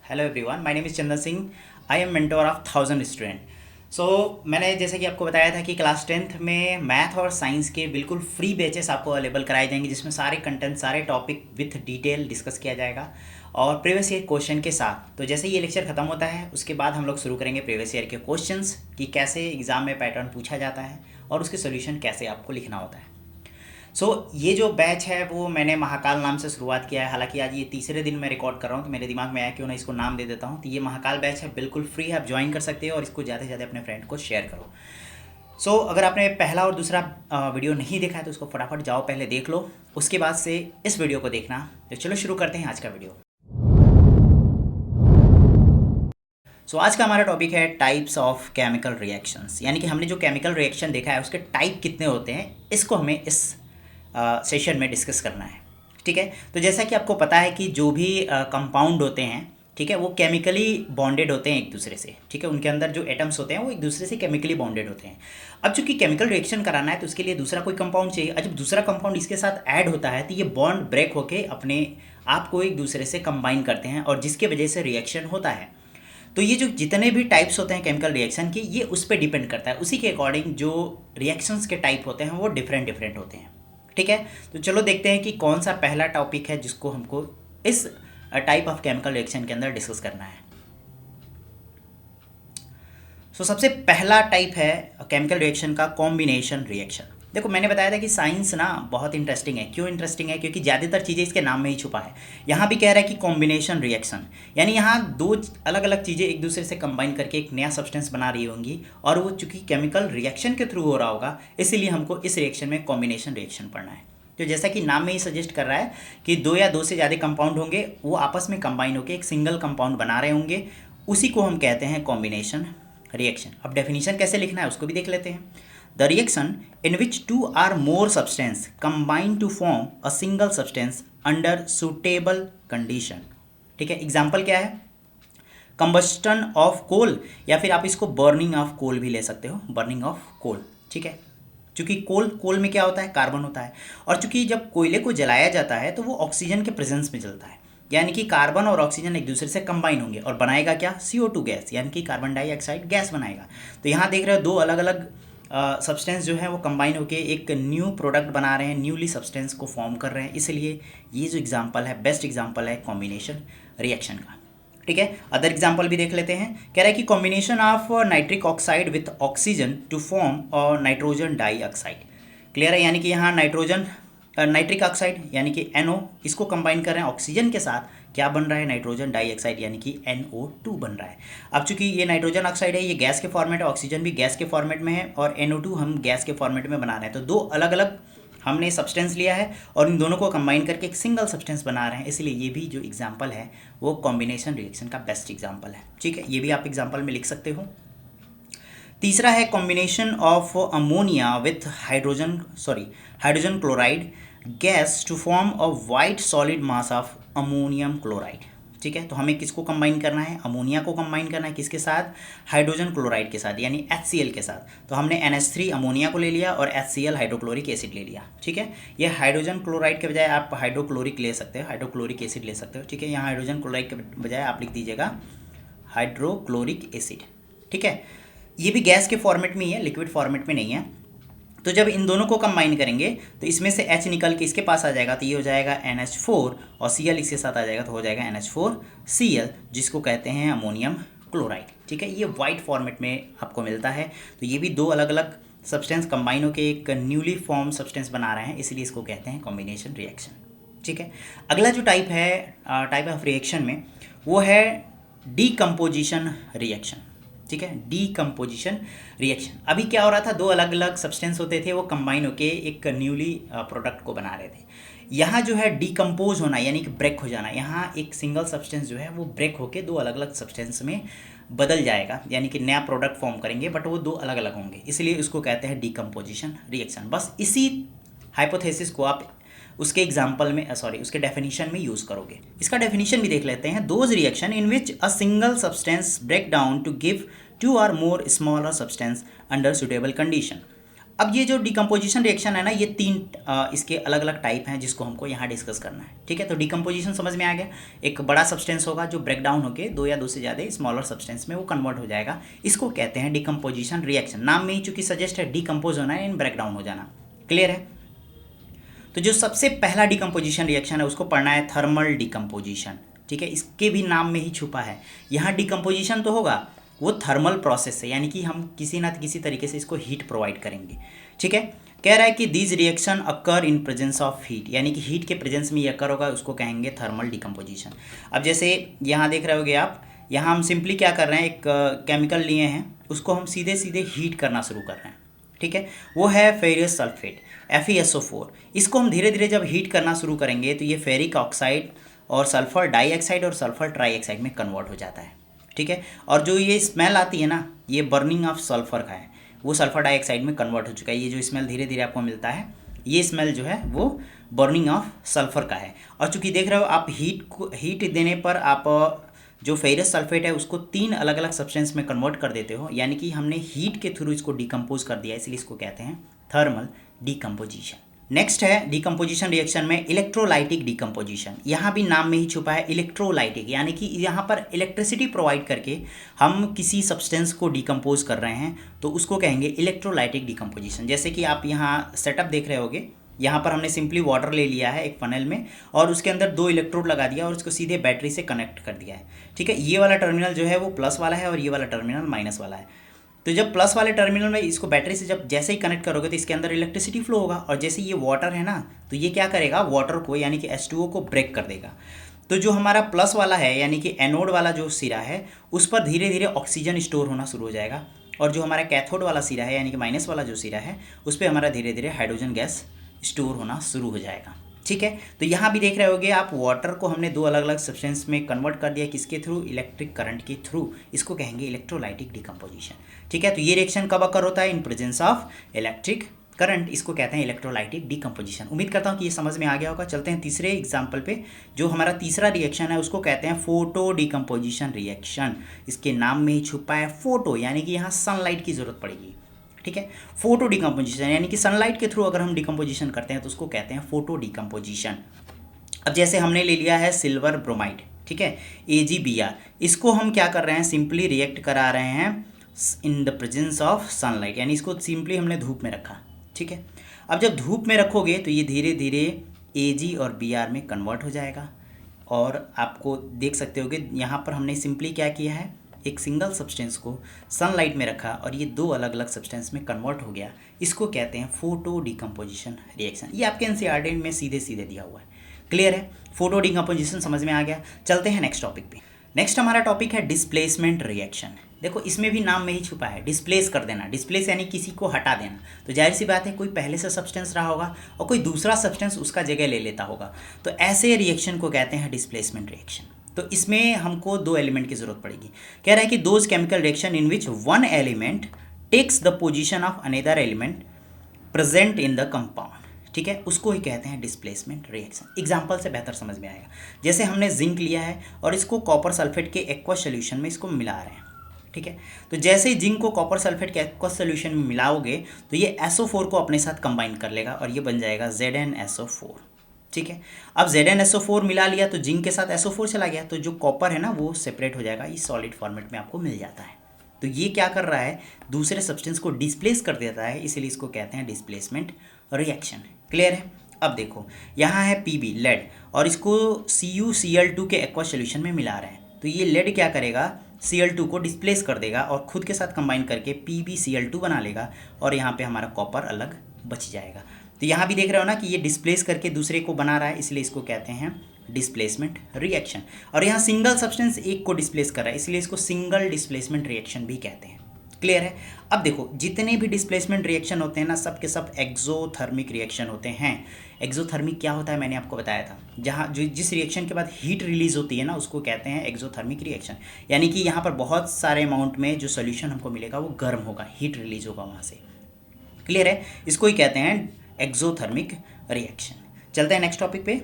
Hello everyone, my name is Chandan Singh. I am mentor of 1000 student. So मैंने जैसे कि आपको बताया था कि क्लास 10th में मैथ और साइंस के बिल्कुल फ्री बैचेस आपको अवेलेबल कराए जाएंगे, जिसमें सारे कंटेंट सारे टॉपिक विथ डिटेल डिस्कस किया जाएगा और प्रीवियस ईयर क्वेश्चन के साथ। तो जैसे ये लेक्चर खत्म होता है उसके बाद हम लोग शुरू करेंगे प्रीवियस ईयर के क्वेश्चंस कि कैसे एग्ज़ाम में पैटर्न पूछा जाता है और उसके सोल्यूशन कैसे आपको लिखना होता है। ये जो बैच है वो मैंने महाकाल नाम से शुरुआत किया है। हालांकि आज ये तीसरे दिन मैं रिकॉर्ड कर रहा हूँ तो मेरे दिमाग में आया क्यों ना इसको नाम दे देता हूँ। तो ये महाकाल बैच है, बिल्कुल फ्री है, आप ज्वाइन कर सकते हो और इसको ज़्यादा से ज़्यादा अपने फ्रेंड को शेयर करो। अगर आपने पहला और दूसरा वीडियो नहीं देखा है तो उसको फटाफट जाओ पहले देख लो, उसके बाद से इस वीडियो को देखना। तो चलो शुरू करते हैं आज का वीडियो। आज का हमारा टॉपिक है टाइप्स ऑफ केमिकल रिएक्शंस, यानी कि हमने जो केमिकल रिएक्शन देखा है उसके टाइप कितने होते हैं, इसको हमें इस सेशन में डिस्कस करना है। ठीक है, तो जैसा कि आपको पता है कि जो भी कंपाउंड होते हैं, ठीक है, वो केमिकली बॉन्डेड होते हैं एक दूसरे से। ठीक है, उनके अंदर जो एटम्स होते हैं वो एक दूसरे से केमिकली बॉन्डेड होते हैं। अब चूंकि केमिकल रिएक्शन कराना है तो उसके लिए दूसरा कोई कंपाउंड चाहिए, और जब दूसरा कंपाउंड इसके साथ ऐड होता है तो ये बॉन्ड ब्रेक होके अपने आप को एक दूसरे से कंबाइन करते हैं और जिसके वजह से रिएक्शन होता है। तो ये जो जितने भी टाइप्स होते हैं केमिकल रिएक्शन के, ये उस पर डिपेंड करता है, उसी के अकॉर्डिंग जो रिएक्शंस के टाइप होते हैं वो डिफरेंट डिफरेंट होते हैं। ठीक है, तो चलो देखते हैं कि कौन सा पहला टॉपिक है जिसको हमको इस टाइप ऑफ केमिकल रिएक्शन के अंदर डिस्कस करना है। सबसे पहला टाइप है केमिकल रिएक्शन का कॉम्बिनेशन रिएक्शन। देखो, मैंने बताया था कि साइंस ना बहुत इंटरेस्टिंग है। क्यों इंटरेस्टिंग है? क्योंकि ज़्यादातर चीज़ें इसके नाम में ही छुपा है। यहाँ भी कह रहा है कि कॉम्बिनेशन रिएक्शन, यानी यहाँ दो अलग अलग चीज़ें एक दूसरे से कंबाइन करके एक नया सब्सटेंस बना रही होंगी, और वो चूंकि केमिकल रिएक्शन के थ्रू हो रहा होगा, इसीलिए हमको इस रिएक्शन में कॉम्बिनेशन रिएक्शन पढ़ना है। तो जैसा कि नाम में ही सजेस्ट कर रहा है कि दो या दो से ज़्यादा कंपाउंड होंगे, वो आपस में कंबाइन होकर एक सिंगल कंपाउंड बना रहे होंगे, उसी को हम कहते हैं कॉम्बिनेशन रिएक्शन। अब डेफिनेशन कैसे लिखना है उसको भी देख लेते हैं। The reaction in which two or more substance combine to form a single substance under suitable condition. ठीक है, एग्जाम्पल क्या है? कंबस्टन ऑफ कोल, या फिर आप इसको बर्निंग ऑफ कोल भी ले सकते हो, बर्निंग ऑफ कोल। ठीक है, चूंकि कोल में क्या होता है? कार्बन होता है, और चूंकि जब कोयले को जलाया जाता है तो वो ऑक्सीजन के प्रेजेंस में जलता है, यानी कि कार्बन और ऑक्सीजन एक दूसरे से कंबाइन होंगे और बनाएगा क्या? CO2 गैस, यानी कि कार्बन डाइऑक्साइड गैस बनाएगा। तो यहाँ देख रहे हो दो अलग अलग सब्सटेंस जो है वो कंबाइन होकर एक न्यू प्रोडक्ट बना रहे हैं, न्यूली सब्सटेंस को फॉर्म कर रहे हैं। इसलिए ये जो एग्जांपल है, बेस्ट एग्जांपल है कॉम्बिनेशन रिएक्शन का। ठीक है, अदर एग्जांपल भी देख लेते हैं। कह रहा है कि combination of nitric oxide with oxygen to form और नाइट्रोजन डाइऑक्साइड। क्लियर है? यानी कि यहाँ नाइट्रिक ऑक्साइड यानी कि NO, इसको कंबाइन कर रहे हैं ऑक्सीजन के साथ, क्या बन रहा है? नाइट्रोजन डाइऑक्साइड यानी कि NO2 बन रहा है। अब चूंकि ये नाइट्रोजन ऑक्साइड है, ये गैस के फॉर्मेट है, ऑक्सीजन भी गैस के फॉर्मेट में है, और NO2 हम गैस के फॉर्मेट में बना रहे हैं। तो दो अलग अलग हमने सब्सटेंस लिया है और इन दोनों को कंबाइन करके एक सिंगल सब्सटेंस बना रहे हैं, इसलिए ये भी जो एग्जाम्पल है वो कॉम्बिनेशन रिएक्शन का बेस्ट एग्जाम्पल है। ठीक है, ये भी आप एग्जाम्पल में लिख सकते हो। तीसरा है combination of ammonia with hydrogen chloride gas to form a white solid mass of ammonium chloride. ठीक है, तो हमें किसको कंबाइन करना है? अमोनिया को कंबाइन करना है, किसके साथ? हाइड्रोजन क्लोराइड के साथ, यानी HCl के साथ। तो हमने NH3 अमोनिया को ले लिया और HCl हाइड्रोक्लोरिक एसिड ले लिया। ठीक है, ये हाइड्रोजन क्लोराइड के बजाय आप हाइड्रोक्लोरिक ले सकते हो, हाइड्रोक्लोरिक एसिड ले सकते हो। ठीक है, यहाँ हाइड्रोजन क्लोराइड के बजाय आप लिख दीजिएगा हाइड्रोक्लोरिक एसिड। ठीक है, ये भी गैस के फॉर्मेट में ही है, लिक्विड फॉर्मेट में नहीं है। तो जब इन दोनों को कंबाइन करेंगे तो इसमें से H निकल के इसके पास आ जाएगा, तो ये हो जाएगा NH4, और Cl इसके साथ आ जाएगा तो हो जाएगा NH4Cl, जिसको कहते हैं अमोनियम क्लोराइड। ठीक है, ये वाइट फॉर्मेट में आपको मिलता है। तो ये भी दो अलग अलग सब्सटेंस कंबाइन होकर एक न्यूली फॉर्म सब्सटेंस बना रहे हैं, इसलिए इसको कहते हैं कॉम्बिनेशन रिएक्शन। ठीक है, अगला जो टाइप है टाइप ऑफ रिएक्शन में, वो है डीकम्पोजिशन रिएक्शन। ठीक है, डीकम्पोजिशन रिएक्शन। अभी क्या हो रहा था? दो अलग अलग सब्सटेंस होते थे, वो कंबाइन होके एक न्यूली प्रोडक्ट को बना रहे थे। यहाँ जो है डीकम्पोज होना यानी कि ब्रेक हो जाना, यहाँ एक सिंगल सब्सटेंस जो है वो ब्रेक होके दो अलग अलग सब्सटेंस में बदल जाएगा, यानी कि नया प्रोडक्ट फॉर्म करेंगे, बट वो दो अलग अलग होंगे, इसलिए उसको कहते हैं डीकम्पोजिशन रिएक्शन। बस इसी हाइपोथेसिस को आप उसके एग्जाम्पल में उसके डेफिनेशन में यूज़ करोगे। इसका डेफिनेशन भी देख लेते हैं। Those reaction in which a single substance break down to give two or more smaller substance under suitable condition. अब ये जो डिकम्पोजिशन रिएक्शन है ना, ये तीन इसके अलग अलग टाइप हैं जिसको हमको यहाँ डिस्कस करना है। ठीक है, तो डिकम्पोजिशन समझ में आ गया। एक बड़ा सब्सटेंस होगा जो ब्रेक डाउन होकर दो या दो से ज़्यादा स्मॉलर सब्सटेंस में वो कन्वर्ट हो जाएगा, इसको कहते हैं डिकम्पोजिशन रिएक्शन। नाम में ही चूंकि सजेस्ट है डिकम्पोज होना है इन ब्रेक डाउन हो जाना। क्लियर है। तो जो सबसे पहला डिकम्पोजिशन रिएक्शन है उसको पढ़ना है थर्मल डिकम्पोजिशन। ठीक है, इसके भी नाम में ही छुपा है। यहाँ डिकम्पोजिशन तो होगा वो थर्मल प्रोसेस है, यानी कि हम किसी ना किसी तरीके से इसको हीट प्रोवाइड करेंगे। ठीक है, कह रहा है कि this reaction occur in presence of heat, यानी कि हीट के प्रेजेंस में ये अकर होगा, उसको कहेंगे थर्मल डिकम्पोजिशन। अब जैसे यहाँ देख रहे होगे आप, यहाँ हम सिंपली क्या कर रहे हैं, एक केमिकल लिए हैं, उसको हम सीधे सीधे हीट करना शुरू कर रहे हैं। ठीक है, वो है फेरस सल्फेट FeSO4। इसको हम धीरे धीरे जब हीट करना शुरू करेंगे तो ये फेरिक ऑक्साइड और सल्फर डाइऑक्साइड और सल्फर ट्राइऑक्साइड में कन्वर्ट हो जाता है। ठीक है, और जो ये स्मेल आती है ना, ये बर्निंग ऑफ सल्फर का है, वो सल्फर डाइऑक्साइड में कन्वर्ट हो चुका है। ये जो स्मेल धीरे धीरे आपको मिलता है, ये स्मेल जो है वो बर्निंग ऑफ सल्फर का है। और चूंकि देख रहे हो आप, हीट देने पर आप जो फेरस सल्फेट है उसको तीन अलग अलग सब्सटेंस में कन्वर्ट कर देते हो, यानी कि हमने हीट के थ्रू इसको डिकम्पोज कर दिया, इसलिए इसको कहते हैं थर्मल डिकम्पोजिशन। नेक्स्ट है डिकम्पोजिशन रिएक्शन में इलेक्ट्रोलाइटिक डिकम्पोजिशन। यहाँ भी नाम में ही छुपा है इलेक्ट्रोलाइटिक, यानी कि यहाँ पर इलेक्ट्रिसिटी प्रोवाइड करके हम किसी सब्सटेंस को डिकम्पोज कर रहे हैं, तो उसको कहेंगे इलेक्ट्रोलाइटिक डिकम्पोजिशन। जैसे कि आप यहाँ सेटअप देख रहे होगे, यहाँ पर हमने सिंपली वाटर ले लिया है एक फनल में और उसके अंदर दो इलेक्ट्रोड लगा दिया और उसको सीधे बैटरी से कनेक्ट कर दिया है। ठीक है, ये वाला टर्मिनल जो है वो प्लस वाला है और ये वाला टर्मिनल माइनस वाला है। तो जब प्लस वाले टर्मिनल में इसको बैटरी से जब जैसे ही कनेक्ट करोगे तो इसके अंदर इलेक्ट्रिसिटी फ्लो होगा, और जैसे ये वाटर है ना, तो ये क्या करेगा, वाटर को यानी कि H2O को ब्रेक कर देगा। तो जो हमारा प्लस वाला है यानी कि एनोड वाला जो सिरा है, उस पर धीरे धीरे ऑक्सीजन स्टोर होना शुरू हो जाएगा, और जो हमारा कैथोड वाला सिरा है यानी कि माइनस वाला जो सिरा है, उस पर हमारा धीरे धीरे हाइड्रोजन गैस स्टोर होना शुरू हो जाएगा। ठीक है, तो यहाँ भी देख रहे होगे आप, वाटर को हमने दो अलग अलग सब्सटेंस में कन्वर्ट कर दिया, किसके थ्रू, इलेक्ट्रिक करंट के थ्रू। इसको कहेंगे इलेक्ट्रोलाइटिक डिकम्पोजिशन। ठीक है, तो ये रिएक्शन कब अकर होता है, in presence of electric current, इसको कहते हैं इलेक्ट्रोलाइटिक डिकम्पोजिशन। उम्मीद करता हूँ कि ये समझ में आ गया होगा। चलते हैं तीसरे एग्जाम्पल पे। जो हमारा तीसरा रिएक्शन है उसको कहते हैं फोटो डिकम्पोजिशन रिएक्शन। इसके नाम में ही छुपा है फोटो, यानी कि यहाँ सनलाइट की जरूरत पड़ेगी। ठीक है, फोटो डिकम्पोजिशन यानी कि सनलाइट के थ्रू अगर हम डिकम्पोजिशन करते हैं तो उसको कहते हैं फोटो डिकम्पोजिशन। अब जैसे हमने ले लिया है सिल्वर ब्रोमाइड, ठीक है, AgBr, इसको हम क्या कर रहे हैं, सिंपली रिएक्ट करा रहे हैं in the presence of sunlight, यानी इसको सिंपली हमने धूप में रखा। ठीक है, अब जब धूप में रखोगे तो ये धीरे धीरे Ag और Br में कन्वर्ट हो जाएगा, और आपको देख सकते होगे यहाँ पर हमने सिंपली क्या किया है, एक सिंगल सब्सटेंस को सनलाइट में रखा और ये दो अलग अलग सब्सटेंस में कन्वर्ट हो गया। इसको कहते हैं फोटो डिकम्पोजिशन रिएक्शन। ये आपके NCERT में सीधे सीधे दिया हुआ है। क्लियर है, फोटो डिकम्पोजिशन समझ में आ गया। चलते हैं नेक्स्ट टॉपिक पे। नेक्स्ट हमारा टॉपिक है डिस्प्लेसमेंट रिएक्शन। देखो इसमें भी नाम में ही छुपा है, डिस्प्लेस कर देना। डिस्प्लेस यानी किसी को हटा देना। तो जाहिर सी बात है कोई पहले से सब्सटेंस रहा होगा और कोई दूसरा सब्सटेंस उसका जगह ले लेता होगा, तो ऐसे रिएक्शन को कहते हैं डिस्प्लेसमेंट रिएक्शन। तो इसमें हमको दो एलिमेंट की जरूरत पड़ेगी। कह रहा है कि those chemical reaction in which one element takes the position of another element present in the compound. ठीक है, उसको ही कहते हैं डिस्प्लेसमेंट रिएक्शन। एग्जांपल से बेहतर समझ में आएगा। जैसे हमने जिंक लिया है और इसको कॉपर सल्फेट के एक्वस सोल्यूशन में इसको मिला रहे हैं। ठीक है, तो जैसे ही जिंक को कॉपर सल्फेट के एक्वस सोल्यूशन में मिलाओगे तो ये SO4 को अपने साथ कंबाइन कर लेगा और ये बन जाएगा ZnSO4। ठीक है, अब ZnSO4 मिला लिया तो जिंक के साथ SO4 चला गया, तो जो कॉपर है ना वो सेपरेट हो जाएगा, ये सॉलिड फॉर्मेट में आपको मिल जाता है। तो ये क्या कर रहा है, दूसरे सब्सटेंस को डिस्प्लेस कर देता है, इसीलिए इसको कहते हैं डिस्प्लेसमेंट रिएक्शन। क्लियर है। अब देखो यहाँ है Pb लेड और इसको CuCl2 के एक्वस सोल्यूशन में मिला रहे हैं, तो ये लेड क्या करेगा, Cl2 को डिस्प्लेस कर देगा और खुद के साथ कंबाइन करके PbCl2 बना लेगा और यहाँ पे हमारा कॉपर अलग बच जाएगा। तो यहाँ भी देख रहे हो ना कि ये डिस्प्लेस करके दूसरे को बना रहा है, इसलिए इसको कहते हैं डिस्प्लेसमेंट रिएक्शन। और यहाँ सिंगल सब्सटेंस एक को डिस्प्लेस कर रहा है, इसलिए इसको सिंगल डिस्प्लेसमेंट रिएक्शन भी कहते हैं। क्लियर है। अब देखो जितने भी डिस्प्लेसमेंट रिएक्शन होते हैं ना, सब के सब एक्सोथर्मिक रिएक्शन होते हैं। एक्सोथर्मिक क्या होता है मैंने आपको बताया था, जहाँ जो जिस रिएक्शन के बाद हीट रिलीज होती है ना उसको कहते हैं एक्सोथर्मिक रिएक्शन। यानी कि यहाँ पर बहुत सारे अमाउंट में जो सोल्यूशन हमको मिलेगा वो गर्म होगा, हीट रिलीज होगा वहाँ से। क्लियर है, इसको ही कहते हैं एक्सोथर्मिक रिएक्शन। चलते हैं नेक्स्ट टॉपिक पे।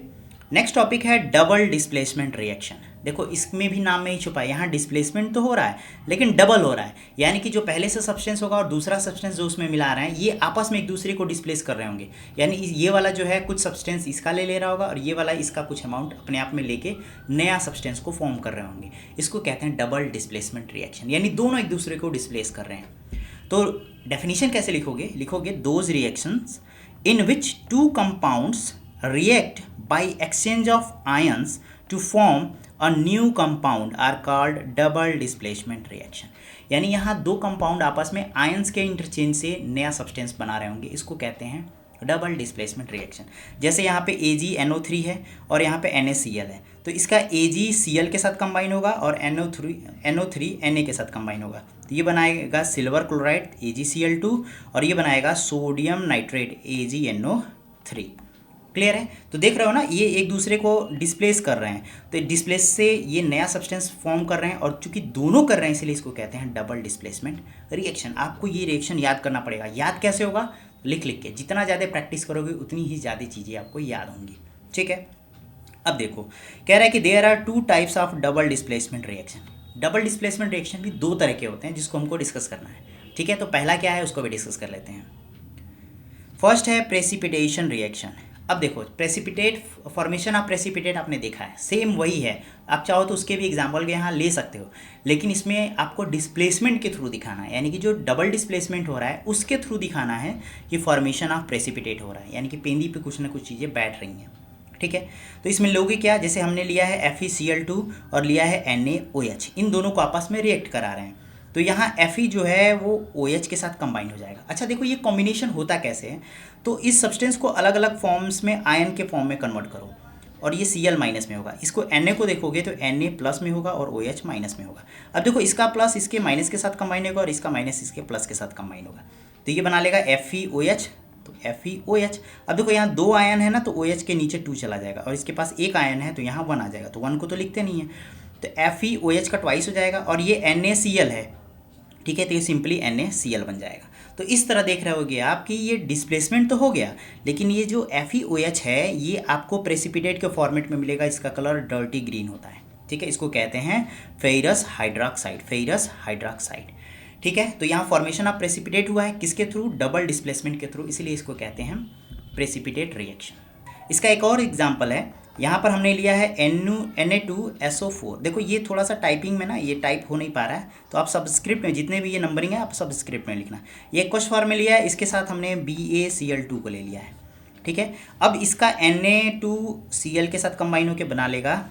नेक्स्ट टॉपिक है डबल डिस्प्लेसमेंट रिएक्शन। देखो इसमें भी नाम में ही छुपा है, यहाँ डिस्प्लेसमेंट तो हो रहा है लेकिन डबल हो रहा है, यानी कि जो पहले से सब्सटेंस होगा और दूसरा सब्सटेंस जो उसमें मिला रहे हैं ये आपस में एक दूसरे को डिस्प्लेस कर रहे होंगे, यानी ये वाला जो है कुछ सब्सटेंस इसका ले रहा होगा और ये वाला इसका कुछ अमाउंट अपने आप में लेके नया सब्सटेंस को फॉर्म कर रहे होंगे। इसको कहते हैं डबल डिस्प्लेसमेंट रिएक्शन, यानी दोनों एक दूसरे को डिस्प्लेस कर रहे हैं। तो डेफिनेशन कैसे लिखोगे those reactions in which two compounds react by exchange of ions to form a new compound are called double displacement reaction। यानी यहाँ दो कंपाउंड आपस में आयंस के इंटरचेंज से नया सब्सटेंस बना रहे होंगे, इसको कहते हैं डबल डिस्प्लेसमेंट रिएक्शन। जैसे यहाँ पे AgNO3 है और यहाँ पे NaCl है, तो इसका AgCl के साथ कंबाइन होगा और NO3 Na के साथ कंबाइन होगा, तो ये बनाएगा सिल्वर क्लोराइड AgCl2 और ये बनाएगा सोडियम नाइट्रेट AgNO3। क्लियर है? तो देख रहे हो ना, ये एक दूसरे को डिस्प्लेस कर रहे हैं, तो डिस्प्लेस से ये नया सब्सटेंस फॉर्म कर रहे हैं और चूंकि दोनों कर रहे हैं इसलिए इसको कहते हैं डबल डिस्प्लेसमेंट रिएक्शन। आपको ये रिएक्शन याद करना पड़ेगा। याद कैसे होगा? लिख के, जितना ज़्यादा प्रैक्टिस करोगे उतनी ही ज़्यादा चीज़ें आपको याद होंगी। ठीक है, अब देखो कह रहा है कि there are two types of double displacement reaction. Double displacement reaction भी दो तरह के होते हैं जिसको हमको डिस्कस करना है। ठीक है, तो पहला क्या है उसको भी डिस्कस कर लेते हैं। फर्स्ट है प्रेसिपिटेशन रिएक्शन। अब देखो प्रेसिपिटेट, फॉर्मेशन ऑफ प्रेसिपिटेट आपने देखा है, सेम वही है। आप चाहो तो उसके भी एग्जाम्पल भी यहाँ ले सकते हो, लेकिन इसमें आपको डिस्प्लेसमेंट के थ्रू दिखाना है, यानी कि जो डबल डिस्प्लेसमेंट हो रहा है उसके थ्रू दिखाना है कि फॉर्मेशन ऑफ प्रेसिपिटेट हो रहा है, यानी कि पेंदी पे कुछ ना कुछ चीज़ें बैठ रही हैं। ठीक है, तो इसमें लोगे क्या, जैसे हमने लिया है FeCl2 और लिया है NaOH, इन दोनों को आपस में रिएक्ट करा रहे हैं, तो यहाँ Fe जो है वो OH के साथ कंबाइन हो जाएगा। अच्छा देखो ये कॉम्बिनेशन होता कैसे है, तो इस सब्सटेंस को अलग अलग फॉर्म्स में आयन के फॉर्म में कन्वर्ट करो और ये Cl माइनस में होगा। इसको Na को देखोगे तो Na प्लस में होगा और OH माइनस में होगा। अब देखो इसका प्लस इसके माइनस के साथ कंबाइन होगा और इसका माइनस इसके प्लस के साथ कंबाइन होगा, तो ये बना लेगा FeOH, तो FeOH। अब देखो यहाँ दो आयन है ना, तो OH के नीचे 2 चला जाएगा और इसके पास एक आयन है तो यहाँ 1 आ जाएगा, तो 1 को तो लिखते नहीं है, तो FeOH का ट्वाइस हो जाएगा और ये NaCl है। ठीक है, तो ये सिंपली NaCl बन जाएगा। तो इस तरह देख रहे होगे आप कि ये डिस्प्लेसमेंट तो हो गया, लेकिन ये जो FeOH है ये आपको प्रेसिपिटेट के फॉर्मेट में मिलेगा, इसका कलर डर्टी ग्रीन होता है। ठीक है, इसको कहते हैं फेरस हाइड्रॉक्साइड। ठीक है, तो यहाँ फॉर्मेशन ऑफ प्रेसिपिटेट हुआ है किसके थ्रू? डबल डिस्प्लेसमेंट के थ्रू, इसलिए इसको कहते हैं प्रेसिपिटेट रिएक्शन। इसका एक और एग्जाम्पल है, यहाँ पर हमने लिया है Na2SO4। देखो ये थोड़ा सा टाइपिंग में ना ये टाइप हो नहीं पा रहा है, तो आप सब्सक्रिप्ट में जितने भी ये नंबरिंग है आप सब्सक्रिप्ट में लिखना। ये क्वेश्चन फॉर्म में लिया है, इसके साथ हमने BaCl2 को ले लिया है। ठीक है, अब इसका Na2Cl के साथ कंबाइन होकर बना लेगा,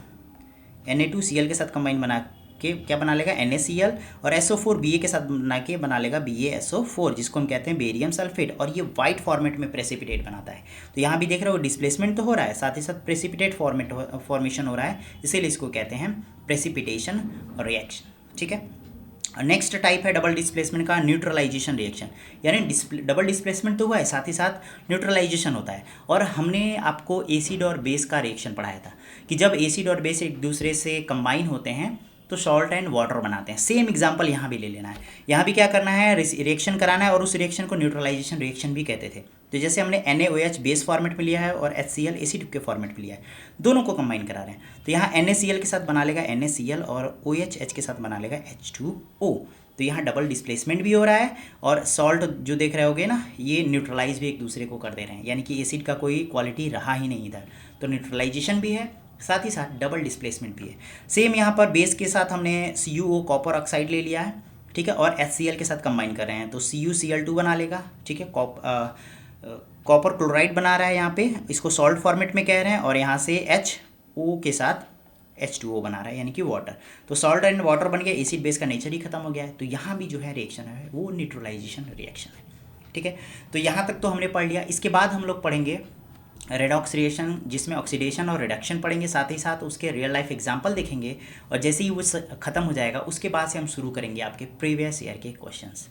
Na2Cl के साथ कंबाइन बना के क्या बना लेगा NaCl, और SO4 Ba के साथ बना लेगा BaSO4, जिसको हम कहते हैं बेरियम सल्फेट, और ये वाइट फॉर्मेट में प्रेसिपिटेट बनाता है। तो यहाँ भी देख रहे हो डिस्प्लेसमेंट तो हो रहा है, साथ ही साथ प्रेसिपिटेट फॉर्मेशन हो रहा है, इसीलिए इसको कहते हैं प्रेसिपिटेशन रिएक्शन। ठीक है, नेक्स्ट टाइप है डबल डिस्प्लेसमेंट का न्यूट्रलाइजेशन रिएक्शन, यानी डबल डिस्प्लेसमेंट तो हुआ है साथ ही साथ न्यूट्रलाइजेशन होता है। और हमने आपको एसिड और बेस का रिएक्शन पढ़ाया था कि जब एसिड और बेस एक दूसरे से कंबाइन होते हैं तो सॉल्ट एंड वाटर बनाते हैं। सेम एग्जांपल यहाँ भी ले लेना है, यहाँ भी क्या करना है, रिएक्शन कराना है, और उस रिएक्शन को न्यूट्रलाइजेशन रिएक्शन भी कहते थे। तो जैसे हमने NaOH बेस फॉर्मेट में लिया है और HCl एसिड के फॉर्मेट में लिया है, दोनों को कंबाइन करा रहे हैं, तो यहाँ NaCl के साथ बना लेगा NaCl और OH के साथ बना लेगा H2O। तो यहाँ डबल डिस्प्लेसमेंट भी हो रहा है और सॉल्ट जो देख रहे होगे ना ये न्यूट्रलाइज भी एक दूसरे को कर दे रहे हैं, यानी कि एसिड का कोई क्वालिटी रहा ही नहीं इधर, तो न्यूट्रलाइजेशन भी है साथ ही साथ डबल डिस्प्लेसमेंट भी है। सेम यहाँ पर बेस के साथ हमने CuO कॉपर ऑक्साइड ले लिया है, ठीक है, और HCl के साथ कंबाइन कर रहे हैं, तो CuCl2 बना लेगा। ठीक है, कॉपर क्लोराइड बना रहा है यहाँ पे, इसको सॉल्ट फॉर्मेट में कह रहे हैं, और यहाँ से HO के साथ H2O बना रहा है, यानी कि वाटर। तो सॉल्ट एंड वाटर बन गया, एसिड बेस का नेचर ही खत्म हो गया है। तो यहाँ भी जो है रिएक्शन है वो न्यूट्रलाइजेशन रिएक्शन है। ठीक है, तो यहाँ तक तो हमने पढ़ लिया। इसके बाद हम लोग पढ़ेंगे रेडॉक्स रिएक्शन, जिसमें ऑक्सीडेशन और रिडक्शन पढ़ेंगे, साथ ही साथ उसके रियल लाइफ एग्जांपल देखेंगे, और जैसे ही वो खत्म हो जाएगा उसके बाद से हम शुरू करेंगे आपके प्रीवियस ईयर के क्वेश्चंस।